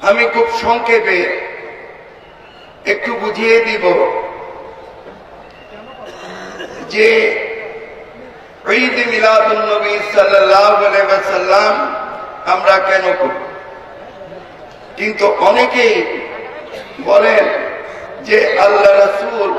আমি খুব সংক্ষেপে একটু বুঝিয়ে দিব যে ঈদ মিলাদুন নবী সাল্লাল্লাহু আলাইহি ওয়াসাল্লাম আমরা কেন করি। কিন্তু অনেকেই বলেন যে আল্লাহ রাসূল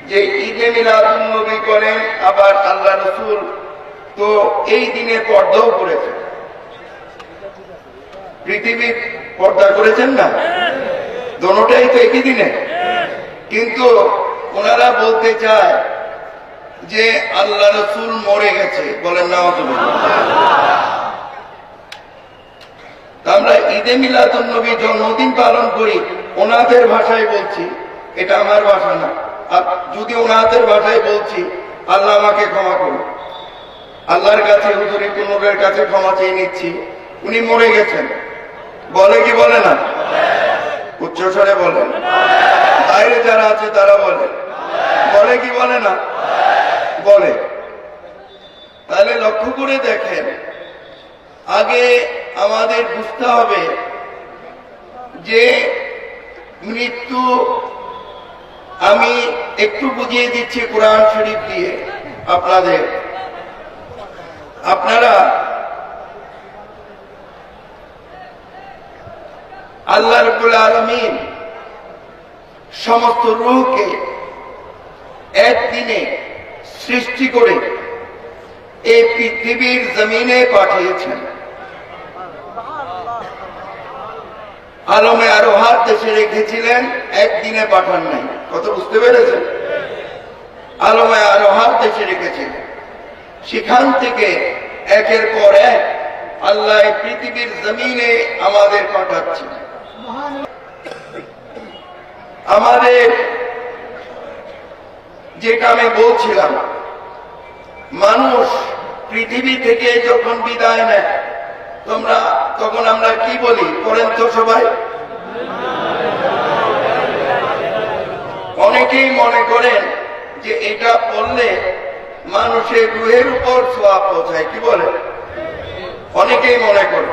যে ঈদে মিলাদুন নবী করেন, আবার আল্লাহ রাসূল তো এই দিনে পর্দাও করেছেন। পৃথিবীর পর্দা করেছেন না, দোনোটাই তো একই দিনে। কিন্তু ওনারা বলতে চায় যে আল্লাহ রাসূল মরে গেছে, বলেন নাউযুবিল্লাহ। আমরা ঈদে মিলাদুন নবী জন্মদিন পালন করি, ওনাদের ভাষায় বলছি, এটা আমার ভাষা না। আর যদি ওনাদের ভাষায় বলছি, আল্লাহ আমাকে ক্ষমা করুন। আল্লাহর কাছে, হুজুরের কুনুরের কাছে ক্ষমা চেয়ে নিচ্ছি, উনি মরে গেছেন। বলে কি বলে না? উচ্চস্বরে বলেন। বাইরে যারা আছে তারা বলে, বলে কি বলে না? বলে। তাহলে লক্ষ্য করে দেখেন, আগে আমাদের বুঝতে হবে যে মৃত্যু, আমি একটু বুঝিয়ে দিচ্ছি কোরআন শরীফ দিয়ে আপনাদের। আপনারা আল্লাহ রাব্বুল আলামিন সমস্ত রূহকে একদিনে সৃষ্টি করে এই পৃথিবীর জমিনে পাঠিয়েছেন। আলমে আরোহার দেশে রেখেছিলেন, একদিনে পাঠান নাই। কত বুঝতে পেরেছেন? আলমে আরোহার দেশে রেখেছিলেন, সেখান থেকে একের পর এক আল্লাহ পৃথিবীর জমিনে আমাদের পাঠাচ্ছেন। আমাদের যেটা আমি বলছিলাম, মানুষ পৃথিবী থেকে যখন বিদায় নেয় তখন আমরা কি বলি করেন তো সবাই? অনেকেই মনে করেন যে এটা পড়লে মানুষের রুহের উপর ছোঁয়া পৌঁছায়, কি বলে? অনেকেই মনে করে।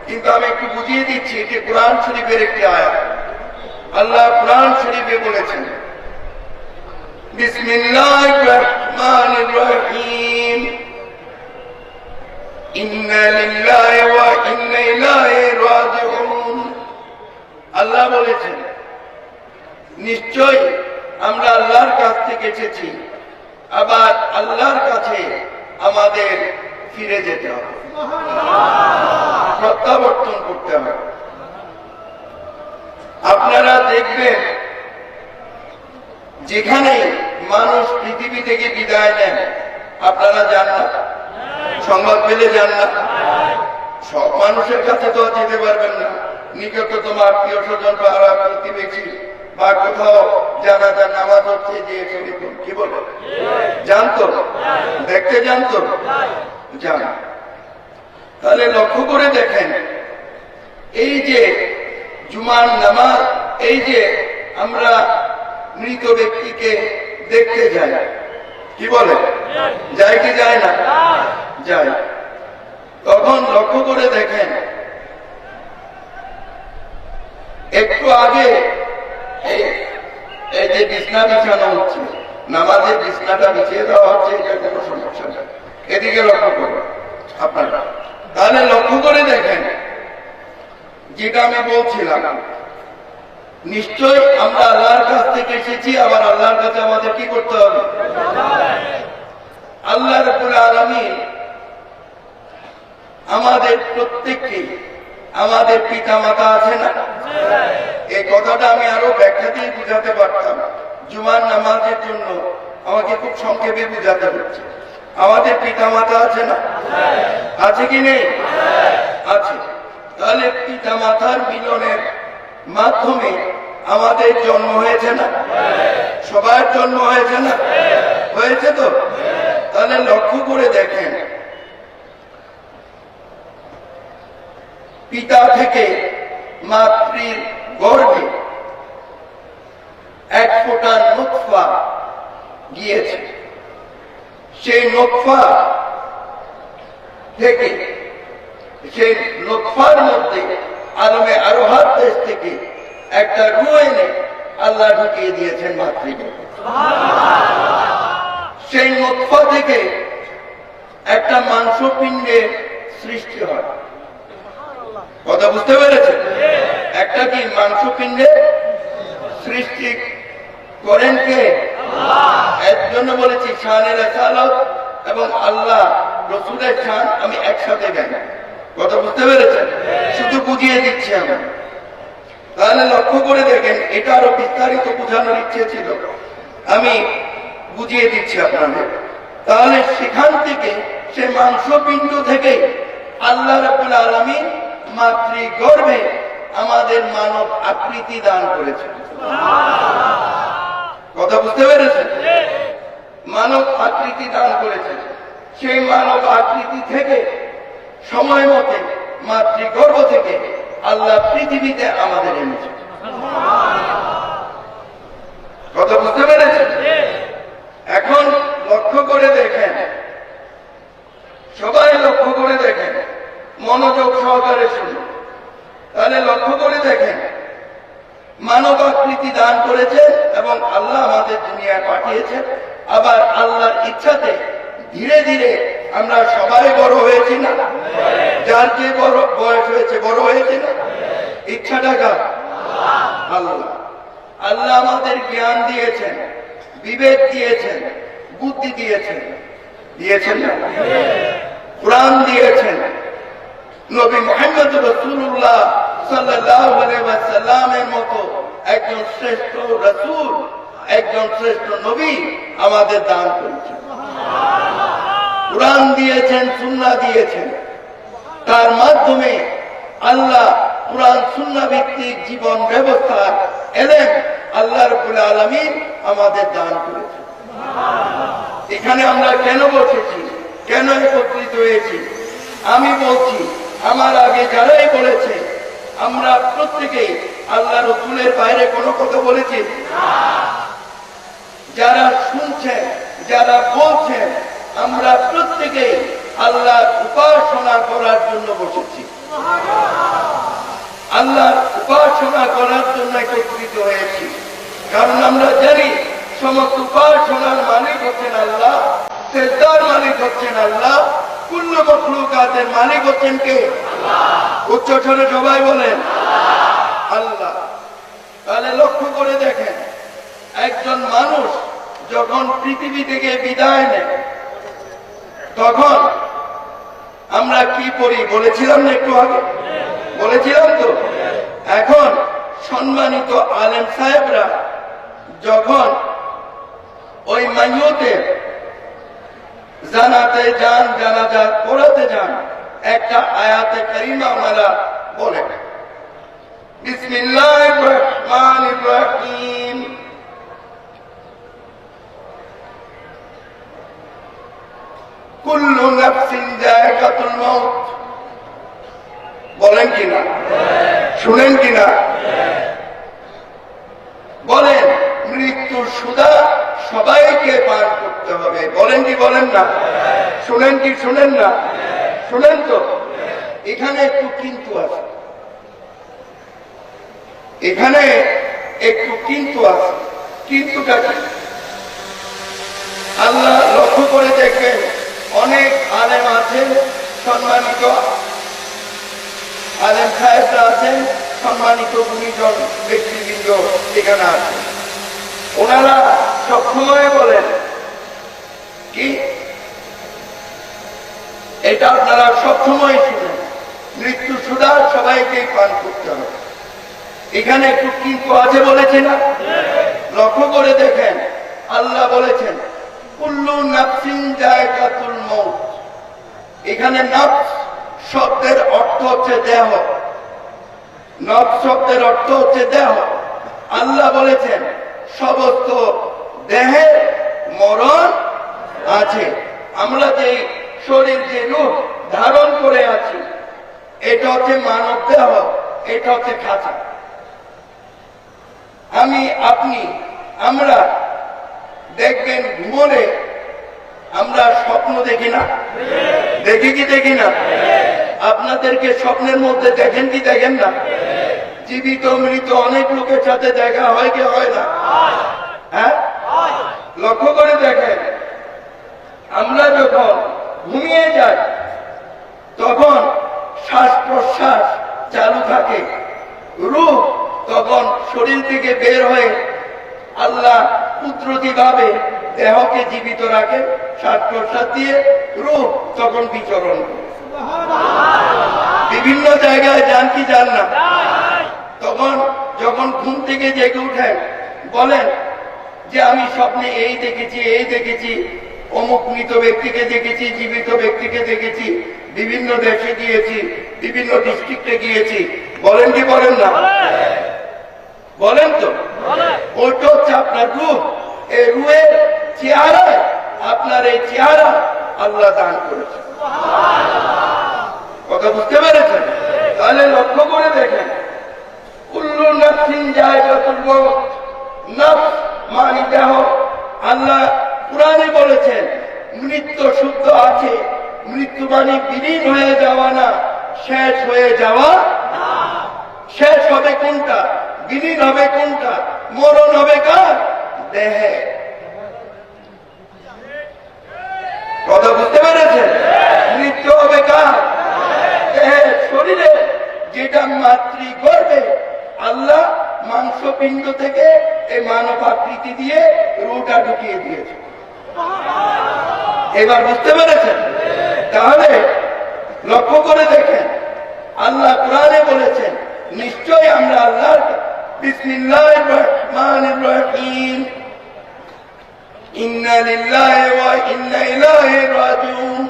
কিন্তু আমি একটু বুঝিয়ে দিচ্ছি, এটি কোরআন শরীফের একটি আয়াত। আল্লাহ কোরআন শরীফে বলেছেন, বিসমিল্লাহির রহমানির রহিম, ইন্না লিল্লাহি ওয়া ইন্না ইলাইহি রাজিউন। আল্লাহ বলেছেন, নিশ্চয় আমরা আল্লাহর কাছ থেকে এসেছি, আবার আল্লাহর কাছে আমাদের ফিরে যেতে হবে, প্রত্যাবর্তন করতে হবে। আপনারা দেখবেন, যেখানে মানুষ পৃথিবী থেকে বিদায় নেন, আপনারা যান না? সংবাদ পেলে যান না? সব মানুষের কাছে তো যেতে পারবেন না। নিকটতম আত্মীয় স্বজন বা প্রতিবেশী বা কোথাও জানাজার নামাজ হচ্ছে যে ছবি, কি বলে জানতো? দেখতে জানতো? জান। তাহলে লক্ষ্য করে দেখেন, এই যে জুমার নামাজ, এই যে আমরা মৃত ব্যক্তিকে দেখতে যাই, কি বলে? যায় কি যায় না? যায়। তখন লক্ষ্য করে দেখেন, একটু আগে এই যে বিছনা বিছানো হচ্ছে, নামাজের বিছনাটা বিছিয়ে দেওয়া হচ্ছে, এটা কোনো সমস্যা নেই। এদিকে লক্ষ্য করবেন আপনারা। তাহলে লক্ষ্য করে দেখেন, যেটা আমি বলছিলাম, নিশ্চয় আমরা আল্লাহর কাছ থেকে এসেছি, আবার আল্লাহর কাছে আমাদের কি করতে হবে? আল্লাহ রাব্বুল আলামিন আমাদের প্রত্যেককে, আমাদের পিতা মাতা আছে না? এই কথাটা আমি আরো ব্যাখ্যা দিয়ে বুঝাতে পারতাম। জুমার নামাজের জন্য আমাকে খুব সংক্ষেপে বুঝাতে হচ্ছে। আমাদের পিতা মাতা আছে না? আছে কি নেই? আছে। তাহলে পিতা মাতার মিলনের মাধ্যমে আমাদের জন্ম হয়েছে না? সবার জন্ম হয়েছে না? হয়েছে তো? তাহলে লক্ষ্য করে দেখেন, পিতা থেকে মাতৃর গর্ভে এক ফোঁটা নুতফা গিয়েছে। সেই নুতফা থেকে সেই লুৎফার মধ্যে আলমে আরোহার দেশ থেকে একটা রূহ এনে আল্লাহ ঢুকিয়ে দিয়েছেন মাতৃগর্ভে। সেই লুৎফা থেকে একটা মাংসপিণ্ডের সৃষ্টি হয়। কথা বুঝতে পেরেছেন? একটা কি মাংসপিণ্ডের সৃষ্টি করেন কে? এর জন্য বলেছি শানের রিসালাত এবং আল্লাহ রসুলের শান আমি একসাথে গাই। কথা বুঝতে পেরেছেন? শুধু বুঝিয়ে দিচ্ছি আমি। তাহলে লক্ষ্য করে দেখেন, এটা আরো বিস্তারিত বোঝানোর ইচ্ছে ছিল, আমি বুঝিয়ে দিচ্ছি আপনাদের। তাহলে সেখান থেকে সে মাংসপিণ্ড থেকে আল্লাহ রাব্বুল আলামিন মাতৃগর্ভে আমাদের মানব আকৃতি দান করেছেন। কথা বুঝতে পেরেছেন? মানব আকৃতি দান করেছেন। সেই মানব আকৃতি থেকে সময় মতে মাতৃগর্ভ থেকে আল্লাহ পৃথিবীতে আমাদের এনেছেন। কথা বুঝতে পেরেছেন? এখন লক্ষ্য করে দেখেন, সবাই লক্ষ্য করে দেখেন, মনোযোগ সহকারে শুনুন। তাহলে লক্ষ্য করে দেখেন, মানব আকৃতি দান করেছেন এবং আল্লাহ আমাদের দুনিয়ায় পাঠিয়েছেন। আবার আল্লাহর ইচ্ছাতে ধীরে ধীরে আমরা সবাই বড় হয়েছি না? যার যে বড় বয়স হয়েছে বড় হয়েছে না? ইচ্ছাটা কার? আল্লাহ। আল্লাহ আমাদের জ্ঞান দিয়েছেন, বিবেক দিয়েছেন, বুদ্ধি দিয়েছেন, দিয়েছেন না? কোরআন দিয়েছেন। নবী মুহাম্মদ রাসূলুল্লাহ সাল্লাল্লাহু আলাইহি ওয়াসাল্লামের মতো একজন শ্রেষ্ঠ রাসূল, একজন শ্রেষ্ঠ নবী আমাদের দান করেছেন। কোরআন দিয়েছেন, সুন্নাহ দিয়েছেন। তার মাধ্যমে আল্লাহ কোরআন সুন্নাহ ভিত্তিক জীবন ব্যবস্থা এলেন আল্লাহ রাব্বুল আলামিন আমাদের দান করেছেন। এখানে আমরা কেন বসেছি, কেন একত্রিত হয়েছি? আমি বলছি, আমার আগে যারাই বলেছে, আমরা প্রত্যেকেই আল্লাহ রাসূলের বাইরে কোনো কথা বলেছি? যারা শুনছেন, যারা বলছেন, আমরা প্রত্যেকেই আল্লাহর উপাসনা করার জন্য বসেছি। আল্লাহর উপাসনা করার জন্য একত্রিত হয়েছি। কারণ আমরা জানি সমস্ত উপাসনার মালিক হচ্ছেন আল্লাহ, সেজদার মালিক হচ্ছেন আল্লাহ, কুল্লু মখলুকাতের মালিক হচ্ছেন কে? উচ্চ স্বরে সবাই বলেন আল্লাহ। তাহলে লক্ষ্য করে দেখেন, একজন মানুষ যখন পৃথিবী থেকে বিদায় নেয় তখন আমরা কি পড়ি? বলেছিলাম না একটু আগে? বলেছিলাম তো। এখন সম্মানিত আলেম সাহেবরা যখন ওই মাইয়তের জানাতে যান, জানাজা পড়াতে যান, একটা আয়াতে কারিমা ওনারা বলেন, বিসমিল্লাহির রহমানির রহিম, কুল্লু নাফসিন যায়কাতুল মাউত। বলেন কিনা? শুনেন কিনা? বলেন, মৃত্যুর সুধা সবাইকে পান করতে হবে। বলেন কি বলেন না? শুনেন কি শুনেন না? শুনেন তো। এখানে একটু কিন্তু আছে, এখানে একটু কিন্তু আছে। কিন্তুটা কি? আল্লাহ লক্ষ্য করে দেখবেন, অনেক আলেম আছেন, সম্মানিত আলেম সাহেবরা আছেন, সম্মানিত গুণীজন ব্যক্তিবৃন্দ এখানে আছেন। ওনারা সবসময় বলেন কি, এটা আপনারা সবসময় শুনেন, মৃত্যু সুধা সবাইকে পান করতে হবে। এখানে একটু কিন্তু আছে বলেছে না? লক্ষ্য করে দেখেন, আল্লাহ বলেছেন কুল্লু নাফসিন যায়কাতুল মাউত। এখানে নফস শব্দের অর্থ হচ্ছে দেহ। নফস শব্দের অর্থ হচ্ছে দেহ। আল্লাহ বলেছেন সমস্ত দেহের মরণ আছে। আমরা যে শরীর, যে রূপ ধারণ করে আছি, এটা হচ্ছে মানব দেহ, এটা হচ্ছে খাঁচা। আমি, আপনি, আমরা দেখবেন ঘুমোলে আমরা স্বপ্ন দেখি না? দেখি কি দেখি না? আপনাদেরকে স্বপ্নের মধ্যে দেখেন কি দেখেন না? জীবিত মৃত অনেক লোকের সাথে দেখা হয় কি হয় না? হ্যাঁ, লক্ষ্য করে দেখেন, আমরা যখন ঘুমিয়ে যাই তখন শ্বাস প্রশ্বাস চালু থাকে, রূহ তখন শরীর থেকে বের হয়ে আল্লাহ কুদরতি ভাবে দেহকে জীবিত রাখে, শ্বাস প্রশ্বাস দিয়ে রূহ তখন বিচরণ করে বিভিন্ন জায়গায়। যান কি যান না? তখন যখন ঘুম থেকে জেগে উঠেন বলেন যে আমি স্বপ্নে এই দেখেছি, এই দেখেছি, অমুক মৃত ব্যক্তিকে দেখেছি, জীবিত ব্যক্তিকে দেখেছি, বিভিন্ন দেশে গিয়েছি, বিভিন্ন ডিস্ট্রিক্টে গিয়েছি। বলেন কি বলেন না? বলেন তো। ওইটা হচ্ছে আপনার রূহ। এই রূহের চেহারায় আপনার এই চেহারা আল্লাহ দান করেছে। কথা বুঝতে পেরেছেন? তাহলে লক্ষ্য করে দেখেন, কুল্লু নাফসিন যায়কাতুল মউত, নফস মানে দেহ। আল্লাহ কুরআনে বলেছেন মৃত্যু শুদ্ধ আছে, মৃত্যু মানে বিলীন হয়ে যাওয়া না, শেষ হয়ে যাওয়া। শেষ হবে কোনটা? বিলীন হবে কোনটা? মরণ হবে কার? দেহে। কথা বুঝতে পেরেছেন? মৃত্যু হবে কার? দেহে, শরীরে। যেটা মাতৃগর্ভে আল্লাহ মাংসপিণ্ড থেকে এই মানব আকৃতি দিয়ে রূহটা ঢুকিয়ে দিয়েছে। এবার বুঝতে পেরেছেন? তাহলে লক্ষ্য করে দেখেন, আল্লাহ কোরআনে বলেছেন নিশ্চয় আমরা আল্লাহর বিসমিল্লাহির রহমানির রহিম, ইন্না লিল্লাহি ওয়া ইন্না ইলাইহি রাজিউন,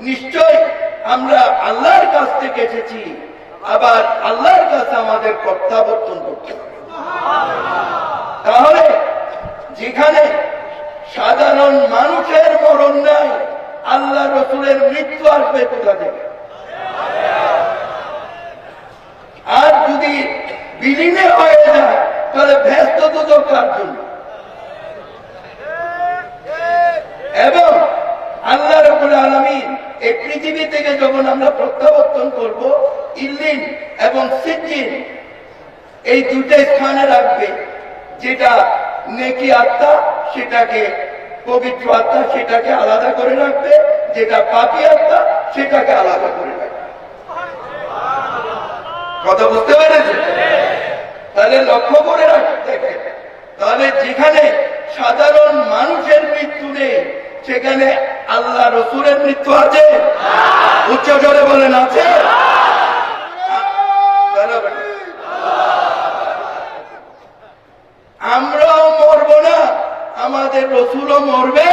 নিশ্চয় আমরা আল্লাহর কাছ থেকে এসেছি, আবার আল্লাহর কাছে আমাদের প্রত্যাবর্তন করতে হবে। তাহলে যেখানে সাধারণ মানুষের মরণ নাই, আল্লাহ রসুলের মৃত্যু আসবে কোথা থেকে? আর যদি বিলীনে হয়ে যায় তাহলে ব্যস্ত তো দরকার জন্য। এবং আল্লাহ রাব্বুল আলামিন এই পৃথিবী থেকে যখন আমরা প্রত্যাবর্তন করব, ইল্লিন এবং সিজ্জিন এই দুটো স্থানে রাখবে। যেটা নেকি আত্মা সেটাকে, পবিত্র আত্মা সেটাকে আলাদা করে রাখবে, যেটা পাপী আত্মা সেটাকে আলাদা করে রাখবে। কথা বুঝতে পেরেছে? তাহলে লক্ষ্য করে রাখতে দেখেন, তাহলে যেখানে সাধারণ মানুষের মৃত্যু নেই সেখানে আল্লাহ রসুলের মৃত্যু আছে? উচ্চ জোরে বলেন আছে? আমরাও মরবো না, আমাদের রসুলও মরবে।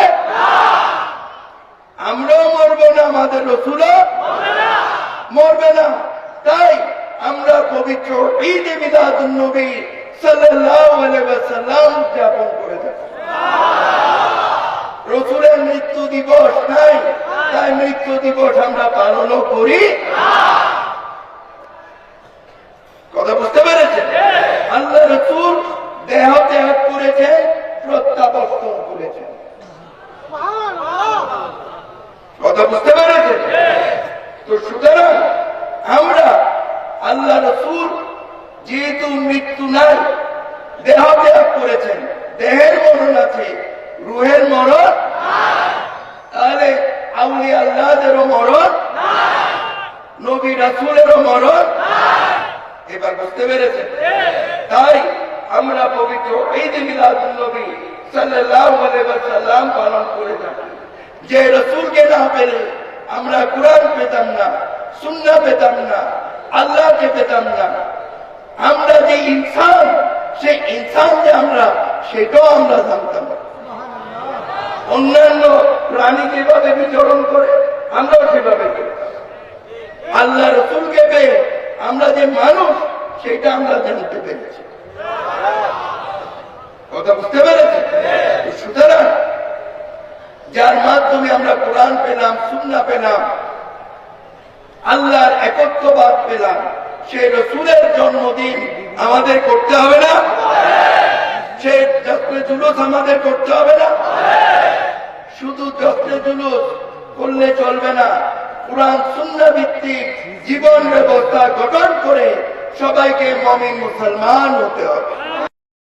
আমরাও মরবো না, আমাদের রসুলও মরবে না। তাই আমরা পবিত্র ঈদ মিলাদুন নবী সাল্লাল্লাহু আলাইহি ওয়াসাল্লাম উদযাপন করে থাকি। রসুলের মৃত্যু দিবস নাই, তাই মৃত্যু দিবস আমরা পালনও করি। কথা বুঝতে পেরেছেন? আল্লাহ রসুল দেহ ত্যাগ করেছেন, প্রত্যাবর্তন করেছেন। কথা বুঝতে পেরেছেন? তো সুতরাং আমরা আল্লাহ রসুল যেহেতু মৃত্যু নাই, দেহ ত্যাগ করেছেন, দেহের মরণ আছে, রুহের মরণ, তাহলে আউলিয়া আল্লাহদেরও মরণ, নবী রাসূলেরও মরণ। এবার বুঝতে পেরেছেন? তাই আমরা পবিত্র ঈদ মিলাদুন নবী সাল্লাল্লাহু আলাইহি ওয়াসাল্লাম পালন করে থাকি। যে রাসূলকে না পেলে আমরা কুরআন পেতাম না, সুন্নাহ পেতাম না, আল্লাহকে পেতাম না। আমরা যে ইনসান, সেই ইনসান যে আমরা, সেটাও আমরা জানতাম না। অন্যান্য প্রাণী যেভাবে বিচরণ করে আমরাও সেভাবে করতাম। আল্লাহ রসুলকে পেয়ে আমরা যে মানুষ সেটা আমরা জানতে পেরেছি। কথা বুঝতে পেরেছি? সুতরাং যার মাধ্যমে আমরা কোরআন পেলাম, সুন্নাহ পেলাম, আল্লাহর একত্ববাদ পেলাম, সেই রসুলের জন্মদিন আমাদের করতে হবে না? সেই যত্নে জুলুস আমাদের করতে হবে না? শুধু যত্নে জুলুস করলে চলবে না, কোরআন সুন্নাহ ভিত্তিক জীবন ব্যবস্থা গঠন করে সবাইকে মুমিন মুসলমান হতে হবে।